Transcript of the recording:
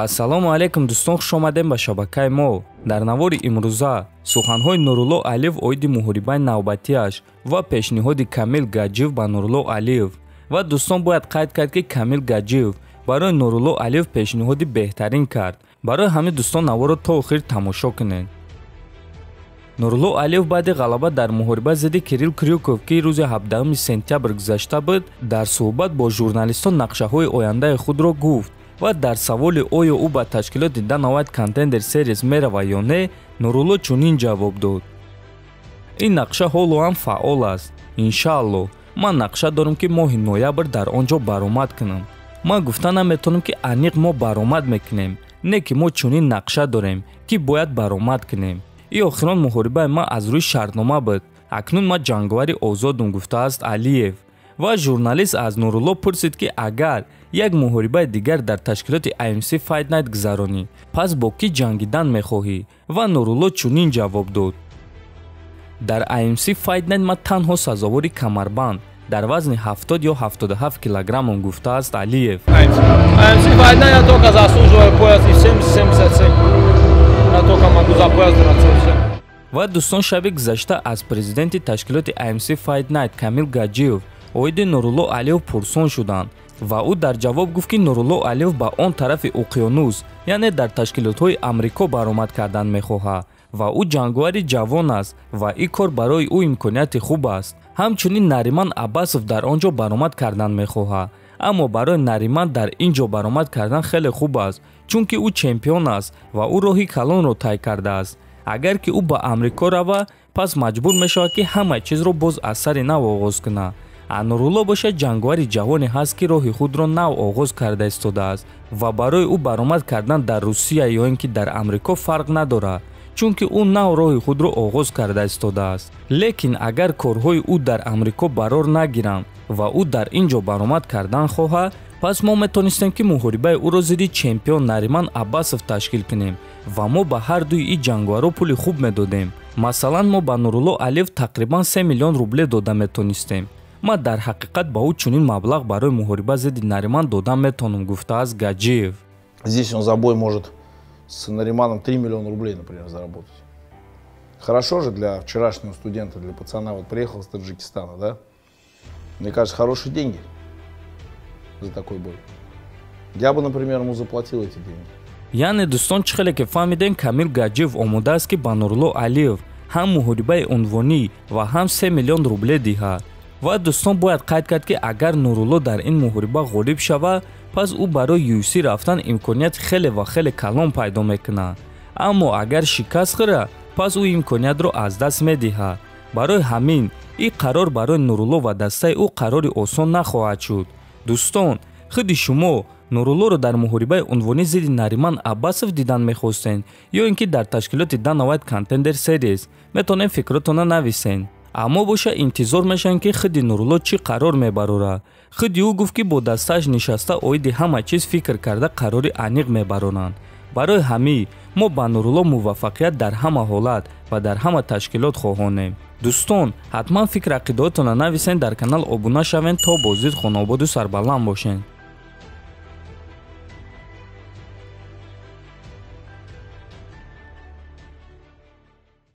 ассалому алайкум дӯстон, хуш омадем ба шабакаи мо. Дар навори имрӯза суханҳои Нурулло Алиев оиди муҳорибаи навбатиаш ва пешниҳоди Камил Гаджиев ба Нурулло Алиев. Ва дӯстон, бояд қайд кард ки Камил Гаджиев барои Нурулло Алиев пешниҳоди беҳтарин кард. Барои ҳамин дӯстон наворро то охир тамошо кунед. Нурулло Алиев баъди ғалаба дар муҳориба зидди Кирилл Крюков, ки рӯзи 17 сентябр гузашта буд, дар суҳбат бо журналистон нақшаҳои ояндаи худро гуфт ва дар саволи оё ӯ ба ташкилоти Dana White Contender Series мерава ё не, Нурулло чунин ҷавоб дод: ин нақша ҳоло ҳам фаъол аст. Иншаалло, ман нақша дорам ки моҳи ноябр дар он ҷо баромад кунам. Ман гуфта наметавонам ки аниқ мо баромад мекунем, не ки мо чунин нақша дорем ки бояд баромад кунем. И охирон муҳорибаи ман аз рӯи шартнома буд. Акнун ман ҷангавари озодум, гуфтааст Алиев. Ва журналист аз Нурулло пурсид ки агар як муҳорибаи дигар дар ташкилоти IMC Fight Night гузаронӣ, пас бо кӣ ҷангидан мехоҳӣ? Ва Нурулло чунин ҷавоб дод: дар IMC Fight Night ман танҳо сазовори камарбанд дар вазни 70 ё 77 килограммам, гуфтааст Алиев. IMC Fight Night я только заслуживаю пояс и 70-77. Я только могу за пояс драться и всё. Ва дӯстон, шаби гузашта аз президенти ташкилоти IMC Fight Night Камил Гаджиев оиди Нурулло Алиев пурсон шуданд ва ӯ дар ҷавоб гуфт ки Нурулло Алиев ба он тарафи уқёнус, яъне дар ташкилотҳои Амрико баромад кардан мехоҳад ва ӯ ҷангавари ҷавон аст ва ин кор барои ӯ имконияти хуб аст. Ҳамчунин Нариман Аббасов дар он ҷо баромад кардан мехоҳад, аммо барои Нариман дар ин ҷо баромад кардан хеле хуб аст, чунки ӯ чемпион аст ва ӯ роҳи калонро тай кардааст. Агар ки ӯ ба Амрико рава, пас маҷбур мешавад ки ҳама чизро боз аз сари нав оғоз кунад. Нурулло бошад ҷангавари ҷавоне ҳаст ки роҳи худро нав оғоз карда истодааст ва барои ӯ баромад кардан дар Русия ё ин ки дар Амрико фарқ надорад, чунки ӯ нав роҳи худро оғоз карда истодааст. Лекин агар корҳои ӯ дар Амрико барор нагиранд ва ӯ дар ин ҷо баромад кардан хоҳад, пас мо метонистем ки муҳорибаи ӯро зидди чемпион Нариман Аббасов ташкил кунем ва мо ба ҳар дуи ин ҷангаваро пули хуб медодем. Масалан, мо ба Нурулло Алиев тақрибан 3 миллион рубле дода метонистем. Ман дар ҳақиқат ба ӯ чунин маблағ барои муҳориба зидди Нариман додан метавонам, гуфтааст Гаджиев. Здесь он за бой может с Нариманом 3 миллиона рублей, например, заработать. Хорошо же для вчерашнего студента, для пацана, вот приехал из Таджикистана, да? Мне кажется, хорошие деньги за такой бой. Я бы, например, ему заплатил эти деньги. Яъне дӯстон, чӣ хеле ки фаҳмидем, Камил Гаджиев омодааст ки ба Нурулло Алиев ҳам муҳорибаи унвонӣ ва ҳам 3 миллион рубле диҳад. Ва дӯстон, бояд қайд кард ки агар Нурулло дар ин муҳориба ғолиб шавад, пас ӯ барои UFC рафтан имконияти хеле ва хеле калон пайдо мекунад. Аммо агар шикаст хӯрад, пас ӯ имкониятро аз даст медиҳад. Барои ҳамин ин қарор барои Нурулло ва дастаи ӯ қарори осон нахоҳад шуд. Дӯстон, худи шумо Нуруллоро дар муҳорибаи унвонӣ зидди Нариман Аббасов дидан мехостен ё ин ки дар ташкилоти Dana White Contender Series? Метавонем фикротона нависен. Аммо боша интизор мешавем ки худи Нурулло чӣ қарор мебарорад. Худи ӯ гуфт ки бо дастааш нишаста оиди ҳама чиз фикр карда қарори аниқ мебаронанд. Барои ҳамин мо ба Нурулло муваффақият дар ҳама ҳолат ва дар ҳама ташкилот хоҳонем. Дӯстон, ҳатман фикр ақидоатона нависен, дар канал обуна шавен то бозид хонободу сарбаланд бошен.